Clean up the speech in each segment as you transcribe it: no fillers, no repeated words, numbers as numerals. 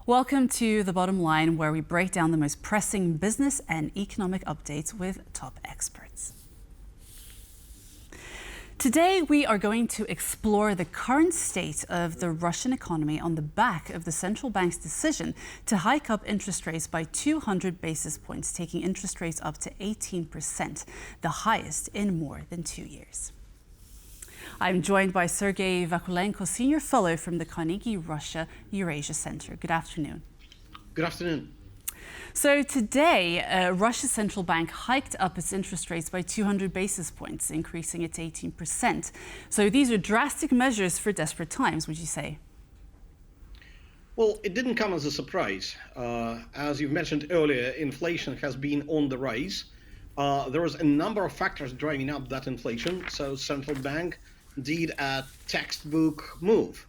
Welcome to The Bottom Line, where we break down the most pressing business and economic updates with top experts. Today, we are going to explore the current state of the Russian economy on the back of the central bank's decision to hike up interest rates by 200 basis points, taking interest rates up to 18%, the highest in more than 2 years. I'm joined by Sergey Vakulenko, Senior Fellow from the Carnegie Russia Eurasia Center. Good afternoon. Good afternoon. So today, Russia's central bank hiked up its interest rates by 200 basis points, increasing it to 18%. So these are drastic measures for desperate times, would you say? Well, it didn't come as a surprise. As you've mentioned earlier, inflation has been on the rise. There was a number of factors driving up that inflation. So central bank did a textbook move,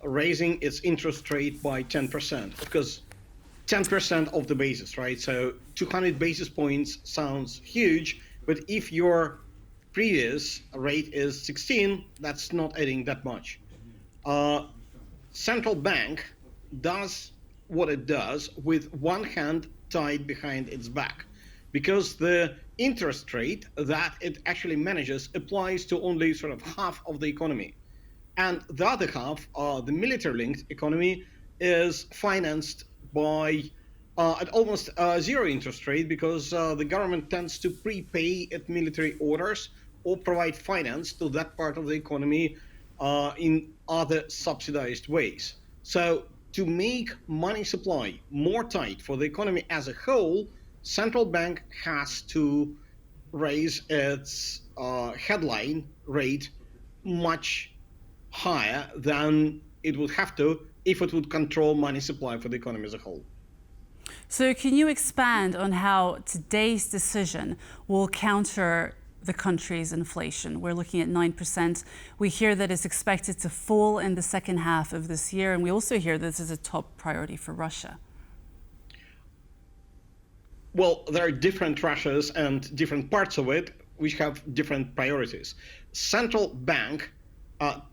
raising its interest rate by 10%. Of course, 10% of the basis, right? So 200 basis points sounds huge, but if your previous rate is 16, that's not adding that much. Central bank does what it does with one hand tied behind its back, because the interest rate that it actually manages applies to only sort of half of the economy. And the other half, the military-linked economy, is financed by at almost zero interest rate, because the government tends to prepay its military orders or provide finance to that part of the economy in other subsidized ways. So to make money supply more tight for the economy as a whole, central bank has to raise its headline rate much higher than it would have to if it would control money supply for the economy as a whole. So can you expand on how today's decision will counter the country's inflation? We're looking at 9%. We hear that it's expected to fall in the second half of this year, and we also hear this is a top priority for Russia. Well, there are different Russias and different parts of it which have different priorities. Central bank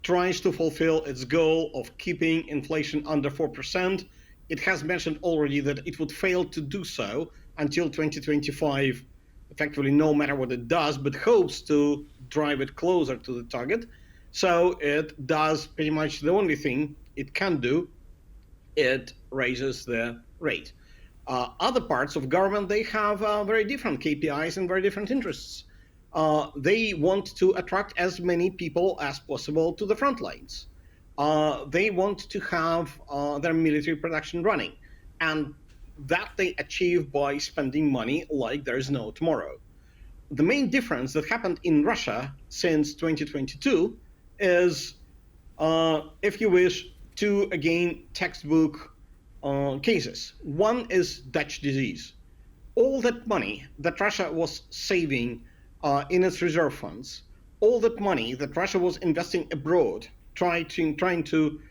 tries to fulfill its goal of keeping inflation under 4%. It has mentioned already that it would fail to do so until 2025, effectively no matter what it does, but hopes to drive it closer to the target. So it does pretty much the only thing it can do. It raises the rate. Other parts of government, they have very different KPIs and very different interests. They want to attract as many people as possible to the front lines. They want to have their military production running, and that they achieve by spending money like there is no tomorrow. The main difference that happened in Russia since 2022 is, if you wish, two, again, textbook cases. One is Dutch disease. All that money that Russia was saving in its reserve funds, all that money that Russia was investing abroad, trying to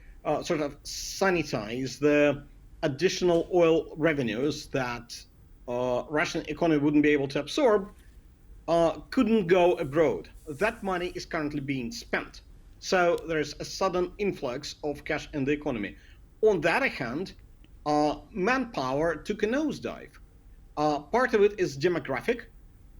sort of sanitize the additional oil revenues that Russian economy wouldn't be able to absorb, couldn't go abroad. That money is currently being spent. So there's a sudden influx of cash in the economy. On the other hand, manpower took a nosedive. Part of it is demographic,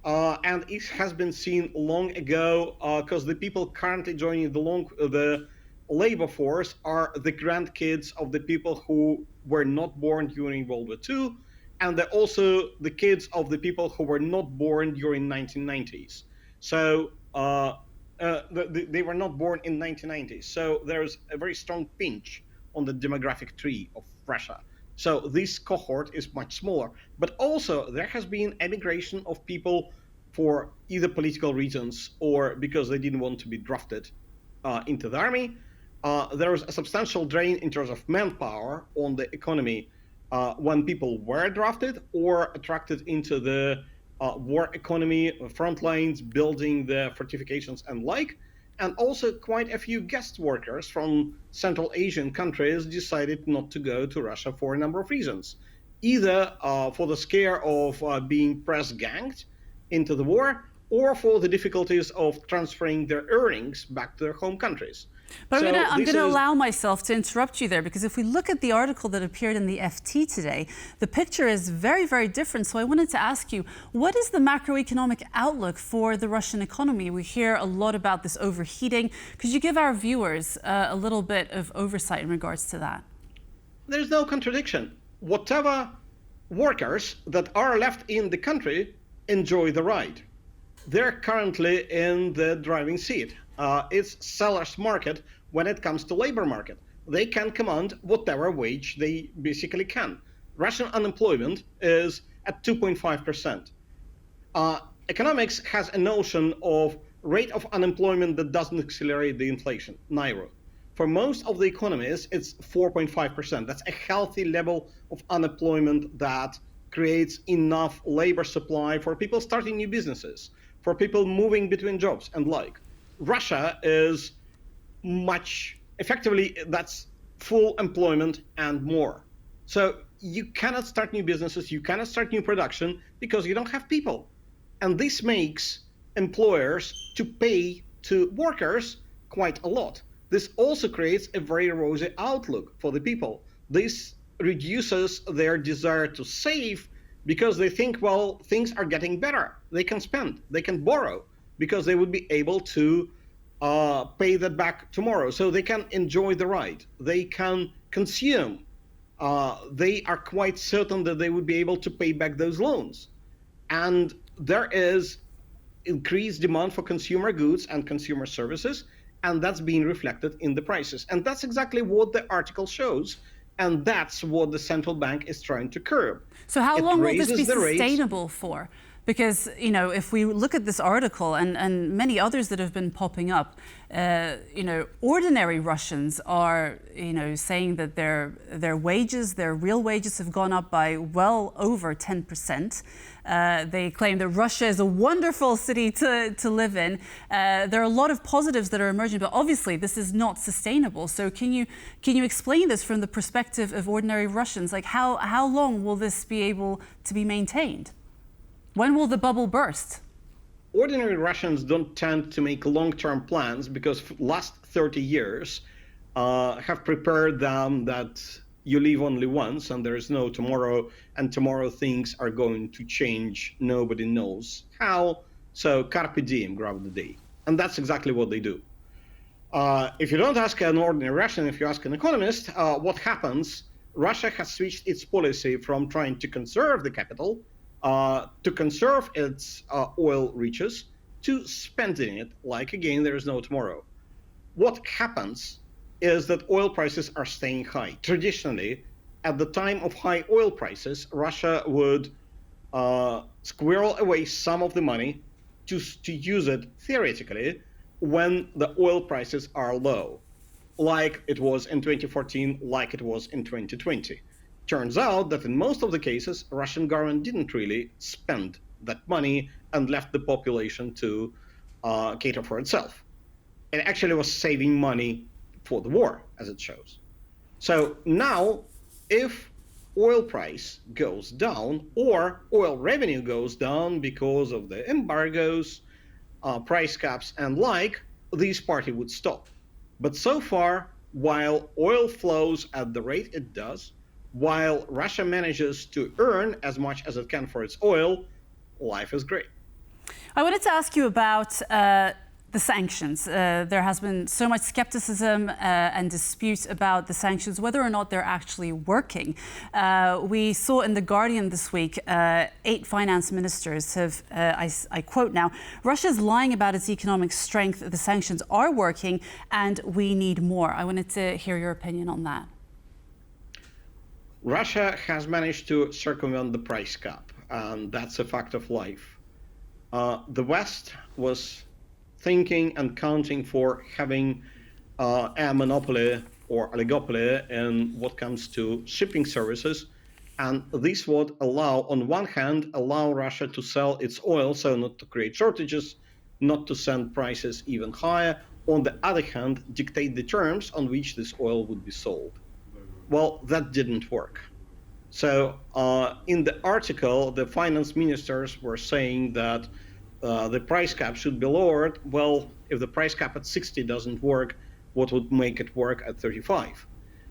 and it has been seen long ago because the people currently joining the labor force are the grandkids of the people who were not born during World War II, and they're also the kids of the people who were not born during 1990s. So they were not born in 1990s. So there's a very strong pinch on the demographic tree of Russia. So this cohort is much smaller, but also there has been emigration of people for either political reasons or because they didn't want to be drafted into the army. There was a substantial drain in terms of manpower on the economy when people were drafted or attracted into the war economy, front lines, building the fortifications and like. And also quite a few guest workers from Central Asian countries decided not to go to Russia for a number of reasons. Either for the scare of being press ganged into the war, or for the difficulties of transferring their earnings back to their home countries. But So I'm this going to is allow myself to interrupt you there, because if we look at the article that appeared in the FT today, the picture is very, very different. So I wanted to ask you, what is the macroeconomic outlook for the Russian economy? We hear a lot about this overheating. Could you give our viewers a little bit of oversight in regards to that? There's no contradiction. Whatever workers that are left in the country enjoy the ride. They're currently in the driving seat. It's seller's market when it comes to labor market. They can command whatever wage they basically can. Russian unemployment is at 2.5%. Economics has a notion of rate of unemployment that doesn't accelerate the inflation, NIRO. For most of the economies, it's 4.5%. That's a healthy level of unemployment that creates enough labor supply for people starting new businesses, for people moving between jobs and like. Russia is much, effectively, that's full employment and more. So you cannot start new businesses, you cannot start new production because you don't have people. And this makes employers to pay to workers quite a lot. This also creates a very rosy outlook for the people. This reduces their desire to save because they think, well, things are getting better. They can spend, they can borrow because they would be able to pay that back tomorrow. So they can enjoy the ride. They can consume. They are quite certain that they would be able to pay back those loans. And there is increased demand for consumer goods and consumer services, and that's being reflected in the prices. And that's exactly what the article shows, and that's what the central bank is trying to curb. So how long will this be sustainable for? Because, you know, if we look at this article and many others that have been popping up, you know, ordinary Russians are, you know, saying that their wages, their real wages have gone up by well over 10%. They claim that Russia is a wonderful city to live in. There are a lot of positives that are emerging, but obviously this is not sustainable. So can you explain this from the perspective of ordinary Russians? Like how long will this be able to be maintained? When will the bubble burst? Ordinary Russians don't tend to make long-term plans because last 30 years have prepared them that you live only once and there is no tomorrow, and tomorrow things are going to change. Nobody knows how. So Carpe diem, grab the day. And that's exactly what they do. If you don't ask an ordinary Russian, if you ask an economist, what happens? Russia has switched its policy from trying to conserve the capital to conserve its oil riches, to spending it like, again, there is no tomorrow. What happens is that oil prices are staying high. Traditionally, at the time of high oil prices, Russia would squirrel away some of the money to use it, theoretically, when the oil prices are low, like it was in 2014, like it was in 2020. Turns out that in most of the cases, Russian government didn't really spend that money and left the population to cater for itself. It actually was saving money for the war, as it shows. So now, if oil price goes down or oil revenue goes down because of the embargoes, price caps and like, this party would stop. But so far, while oil flows at the rate it does, while Russia manages to earn as much as it can for its oil, life is great. I wanted to ask you about the sanctions. There has been so much skepticism and dispute about the sanctions, whether or not they're actually working. We saw in The Guardian this week, 8 finance ministers have, I quote now, "Russia's lying about its economic strength. The sanctions are working and we need more." I wanted to hear your opinion on that. Russia has managed to circumvent the price cap, and that's a fact of life. The West was thinking and counting for having a monopoly or oligopoly in what comes to shipping services, and this would allow, on one hand, allow Russia to sell its oil, so not to create shortages, not to send prices even higher. On the other hand, dictate the terms on which this oil would be sold. Well, that didn't work. So in the article, the finance ministers were saying that the price cap should be lowered. Well, if the price cap at 60 doesn't work, what would make it work at 35.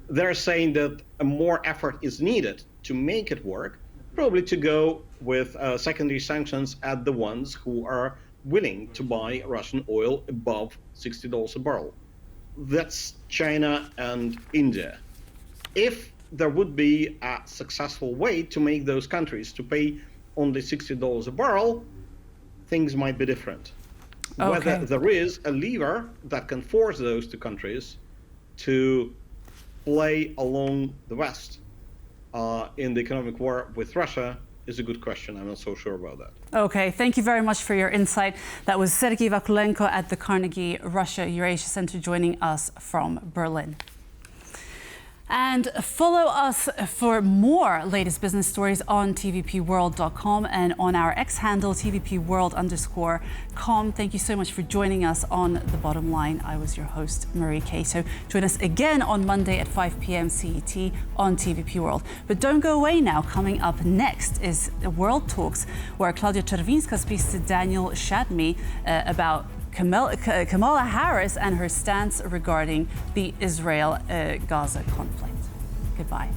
They're saying that a more effort is needed to make it work, probably to go with secondary sanctions at the ones who are willing to buy Russian oil above $60 a barrel. That's China and India. If there would be a successful way to make those countries to pay only $60 a barrel, things might be different. Okay. Whether there is a lever that can force those two countries to play along the West in the economic war with Russia is a good question. I'm not so sure about that. Okay, thank you very much for your insight. That was Sergey Vakulenko at the Carnegie Russia Eurasia Center joining us from Berlin. And follow us for more latest business stories on tvpworld.com and on our X handle, tvpworld_com. Thank you so much for joining us on The Bottom Line. I was your host, Marie Cato. Join us again on Monday at 5 p.m. CET on TVP World. But don't go away now. Coming up next is World Talks, where Claudia Czerwińska speaks to Daniel Shadmi about Kamala Harris and her stance regarding the Israel-Gaza conflict. Goodbye.